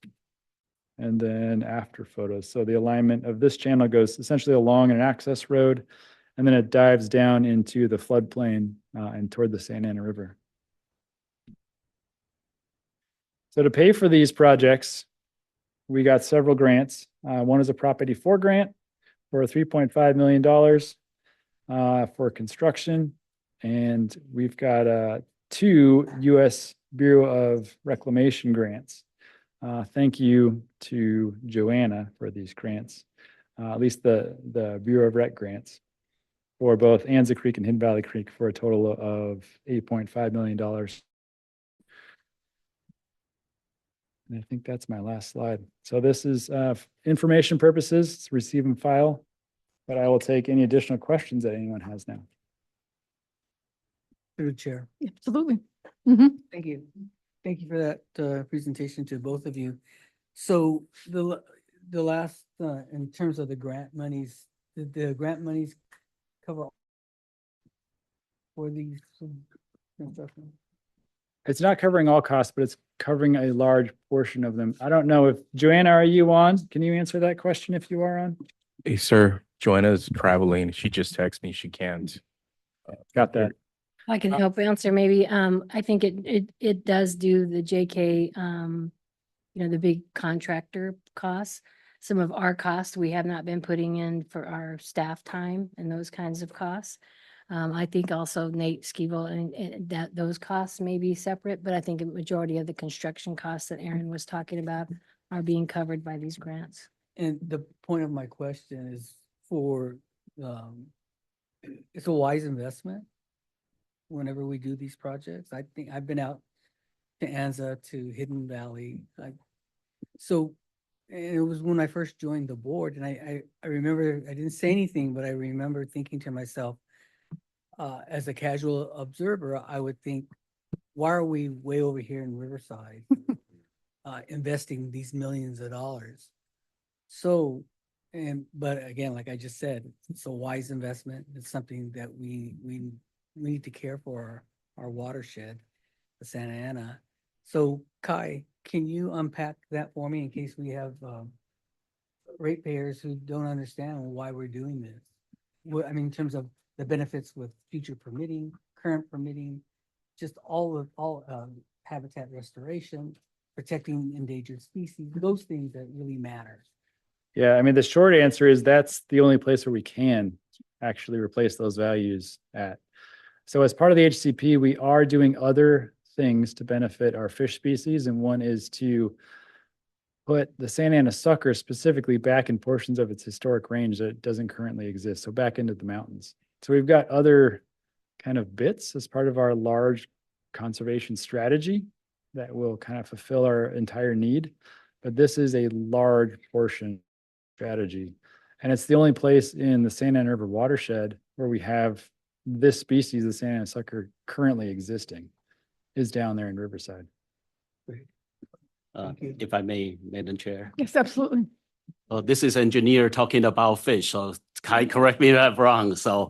and then after photos. So the alignment of this channel goes essentially along an access road, and then it dives down into the floodplain and toward the Santa Ana River. So to pay for these projects, we got several grants. One is a Prop 84 grant for $3.5 million for construction. And we've got 2 U.S. Bureau of Reclamation grants. Thank you to Joanna for these grants, at least the Bureau of Rec grants for both Anza Creek and Hidden Valley Creek for a total of $8.5 million. And I think that's my last slide. So this is information purposes, it's receive and file, but I will take any additional questions that anyone has now. Through the chair. Absolutely. Mhm. Thank you. Thank you for that presentation to both of you. So the last, in terms of the grant monies, did the grant monies cover for these construction? It's not covering all costs, but it's covering a large portion of them. I don't know if, Joanna, are you on? Can you answer that question if you are on? Hey, sir, Joanna's traveling. She just texted me. She can't. Got that. I can help answer maybe. I think it does do the JK, the big contractor costs. Some of our costs, we have not been putting in for our staff time and those kinds of costs. I think also Nate Skeevil and that those costs may be separate, but I think a majority of the construction costs that Aaron was talking about are being covered by these grants. And the point of my question is for, it's a wise investment whenever we do these projects. I think I've been out to Anza, to Hidden Valley. So, and it was when I first joined the board, and I remember, I didn't say anything, but I remember thinking to myself, as a casual observer, I would think, why are we way over here in Riverside investing these millions of dollars? So, but again, like I just said, it's a wise investment. It's something that we need to care for our watershed, the Santa Ana. So Kai, can you unpack that for me in case we have ratepayers who don't understand why we're doing this? Well, I mean, in terms of the benefits with future permitting, current permitting, just all habitat restoration, protecting endangered species, those things that really matter. Yeah, I mean, the short answer is that's the only place where we can actually replace those values at. So as part of the HCP, we are doing other things to benefit our fish species, and one is to put the Santa Ana sucker specifically back in portions of its historic range that doesn't currently exist, so back into the mountains. So we've got other kind of bits as part of our large conservation strategy that will kind of fulfill our entire need, but this is a large portion strategy. And it's the only place in the Santa Ana River watershed where we have this species, the Santa Ana sucker, currently existing, is down there in Riverside. If I may, Madam Chair. Yes, absolutely. This is engineer talking about fish, so correct me if I'm wrong. So,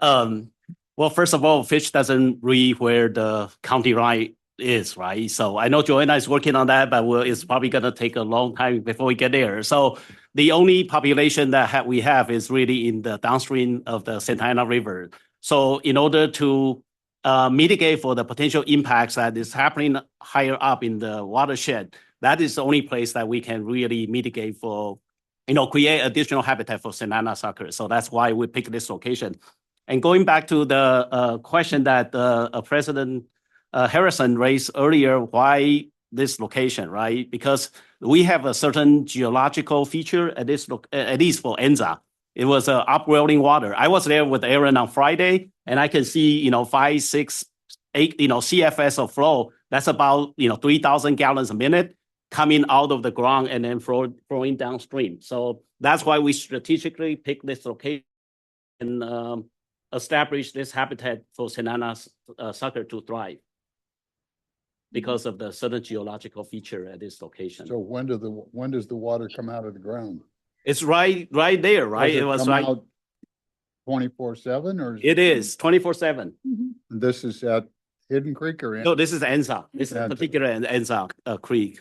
well, first of all, fish doesn't read where the county line is, right? So I know Joanna is working on that, but it's probably going to take a long time before we get there. So the only population that we have is really in the downstream of the Santa Ana River. So in order to mitigate for the potential impacts that is happening higher up in the watershed, that is the only place that we can really mitigate for, create additional habitat for Santa Ana sucker. So that's why we picked this location. And going back to the question that President Harrison raised earlier, why this location, right? Because we have a certain geological feature at this, at least for Enza. It was upwelling water. I was there with Aaron on Friday, and I can see, 5, 6, 8, CFS of flow. That's about, 3,000 gallons a minute coming out of the ground and then flowing downstream. So that's why we strategically picked this location and establish this habitat for Santa Ana sucker to thrive because of the certain geological feature at this location. So when does the water come out of the ground? It's right there, right? Does It was come right. out 24/7 or? It is 24/7. This is at Hidden Creek or? No, this is Enza. This is Enza. particular Enza Creek.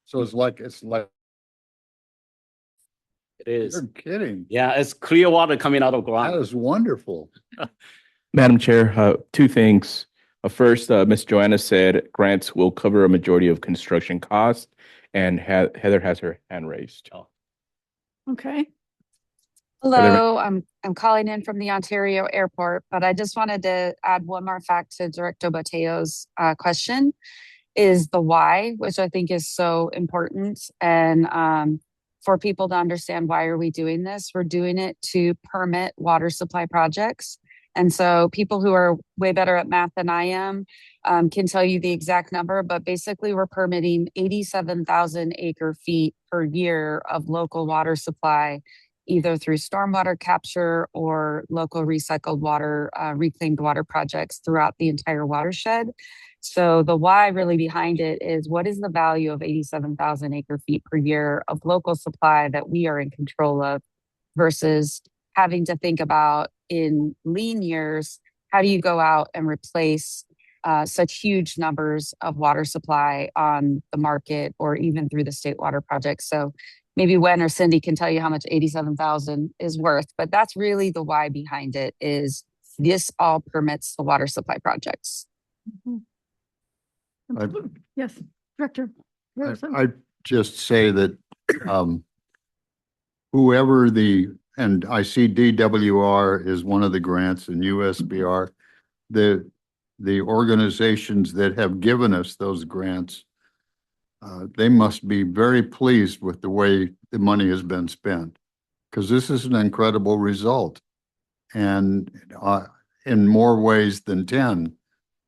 So it's like. It is. You're kidding. Yeah, it's clear water coming out of That ground. is wonderful. Madam Chair, two things. First, Ms. Joanna said grants will cover a majority of construction costs, and Heather has her hand raised. Okay. Hello, I'm calling in from the Ontario Airport, but I just wanted to add one more fact to Director Boteo's question, is the why, which I think is so important. And for people to understand why are we doing this, we're doing it to permit water supply projects. And so people who are way better at math than I am can tell you the exact number, but basically we're permitting 87,000 acre feet per year of local water supply either through stormwater capture or local recycled water, reclaimed water projects throughout the entire watershed. So the why really behind it is, what is the value of 87,000 acre feet per year of local supply that we are in control of versus having to think about in lean years, how do you go out and replace such huge numbers of water supply on the market or even through the state water project? So maybe Wen or Cindy can tell you how much 87,000 is worth, but that's really the why behind it, is this all permits the water supply projects. Yes, Director. Harrison. I just say that, whoever and I see DWR is one of the grants and USBR, the organizations that have given us those grants, they must be very pleased with the way the money has been spent, because this is an incredible result. And in more ways than 10,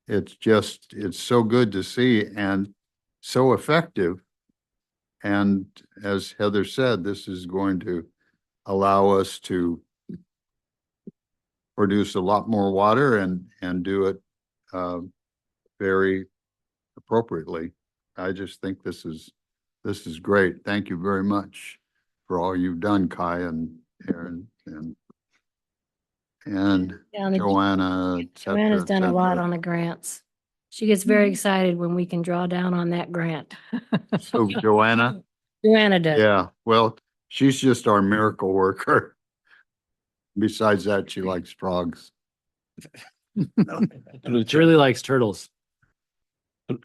it's so good to see and so effective. And as Heather said, this is going to allow us to produce a lot more water and do it very appropriately. I just think this is great. Thank you very much for all you've done, Kai and Aaron and Yeah, and Joanna, et cetera, Joanna's et done a lot cetera. on the grants. She gets very excited when we can draw down on that grant. So Joanna, Joanna does. yeah, well, she's just our miracle worker. Besides that, she likes frogs. She really likes turtles.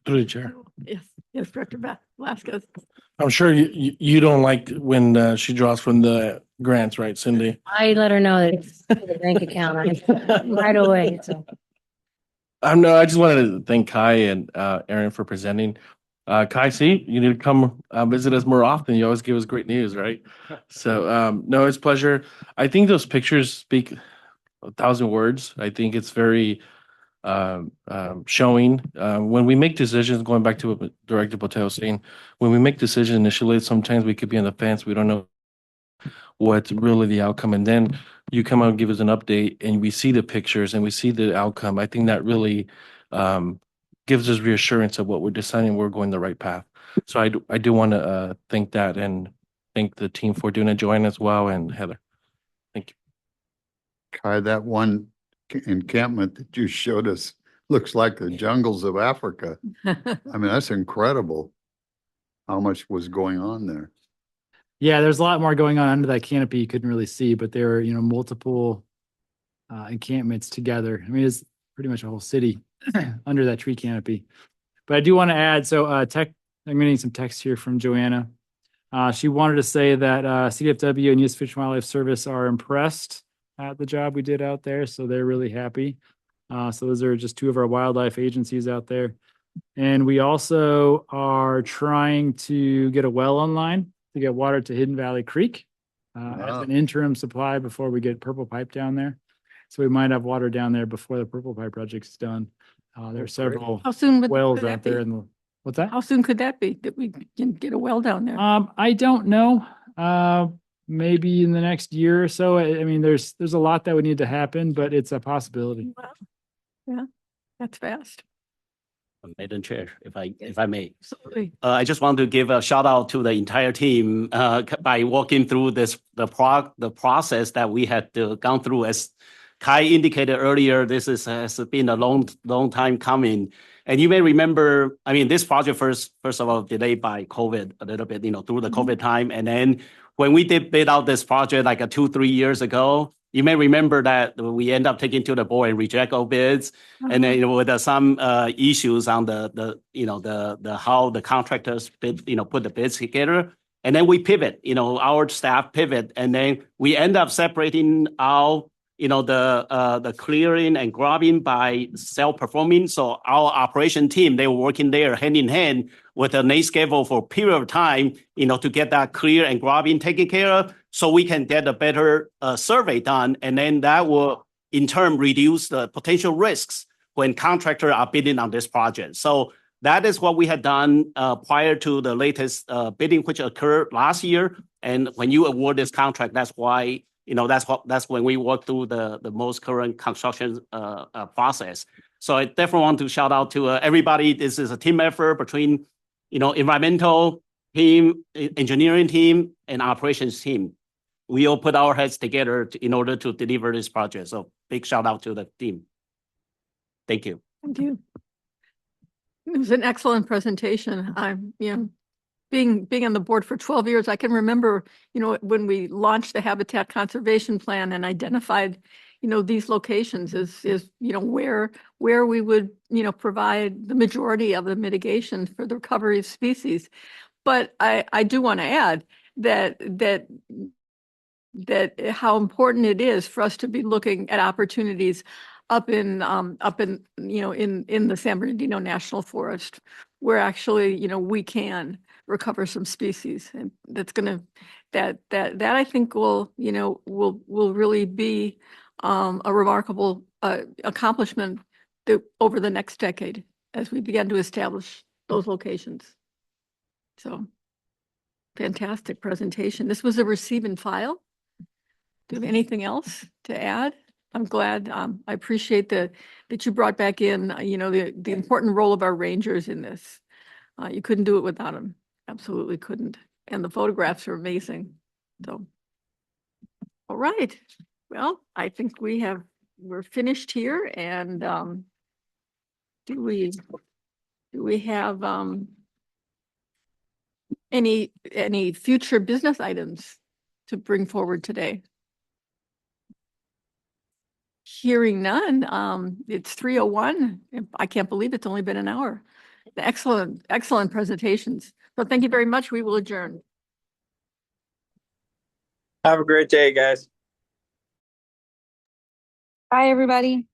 Through the chair. Yes, Director Vasquez. I'm sure you don't like when she draws from the grants, right, Cindy? I let her know that it's the bank account right away, so. No, I just wanted to thank Kai and Aaron for presenting. Kai, see, you need to come visit us more often. You always give us great news, right? So, no, it's a pleasure. I think those pictures speak 1,000 words. I think it's very showing. When we make decisions, going back to what Director Botelho saying, when we make decisions initially, sometimes we could be on the fence. We don't know what's really the outcome. And then you come out and give us an update and we see the pictures and we see the outcome. I think that really gives us reassurance of what we're deciding we're going the right path. So I do want to thank that and thank the team for doing it, Joanne as well, and Heather. Thank you. Kai, that one encampment that you showed us looks like the jungles of Africa. I mean, that's incredible how much was going on there. Yeah, there's a lot more going on under that canopy you couldn't really see, but there are, multiple encampments together. I mean, it's pretty much a whole city under that tree canopy. But I do want to add, so I'm getting some text here from Joanna. She wanted to say that CDFW and U.S. Fish and Wildlife Service are impressed at the job we did out there, so they're really happy. So those are just two of our wildlife agencies out there. And we also are trying to get a well online to get water to Hidden Valley Creek as an interim supply before we get Purple Pipe down there. So we might have water down there before the Purple Pipe project's done. There are several How soon would wells could out that there. be? What's that? How soon could that be that we can get a well down there? I don't know. Maybe in the next year or so. I mean, there's a lot that would need to happen, but it's a possibility. Well, yeah, that's fast. Madam Chair, if I may. Absolutely. I just want to give a shout out to the entire team by walking through the process that we had gone through. As Kai indicated earlier, this has been a long time coming. And you may remember, I mean, this project first of all delayed by COVID a little bit, through the COVID time. And then when we did bid out this project like 2-3 years ago, you may remember that we end up taking to the board and reject all bids, and then with some issues on the how the contractors bid, put the bids together, and then we pivot, our staff pivot, and then we end up separating out, the clearing and grubbing by self-performing. So our operation team, they were working there hand in hand with a nice schedule for a period of time, to get that clear and grubbing taken care of, so we can get a better survey done. And then that will in turn reduce the potential risks when contractors are bidding on this project. So that is what we had done prior to the latest bidding, which occurred last year. And when you award this contract, that's why, that's when we work through the most current construction process. So I definitely want to shout out to everybody. This is a team effort between, environmental team, engineering team, and operations team. We all put our heads together in order to deliver this project. So big shout out to the team. Thank you. Thank you. It was an excellent presentation. I'm, being on the board for 12 years, I can remember, when we launched the Habitat Conservation Plan and identified, these locations is where we would, provide the majority of the mitigation for the recovery of species. But I do want to add that how important it is for us to be looking at opportunities up in the San Bernardino National Forest, where actually, we can recover some species, and that's gonna, that I think will really be a remarkable accomplishment over the next decade as we begin to establish those locations. So fantastic presentation. This was a receive and file. Do you have anything else to add? I'm glad, I appreciate that you brought back in, the important role of our rangers in this. You couldn't do it without them. Absolutely couldn't. And the photographs are amazing. So, all right. Well, I think we're finished here, and do we have any future business items to bring forward today? Hearing none, it's 3:01. I can't believe it's only been an hour. Excellent presentations. So thank you very much. We will adjourn. Have a great day, guys. Bye, everybody.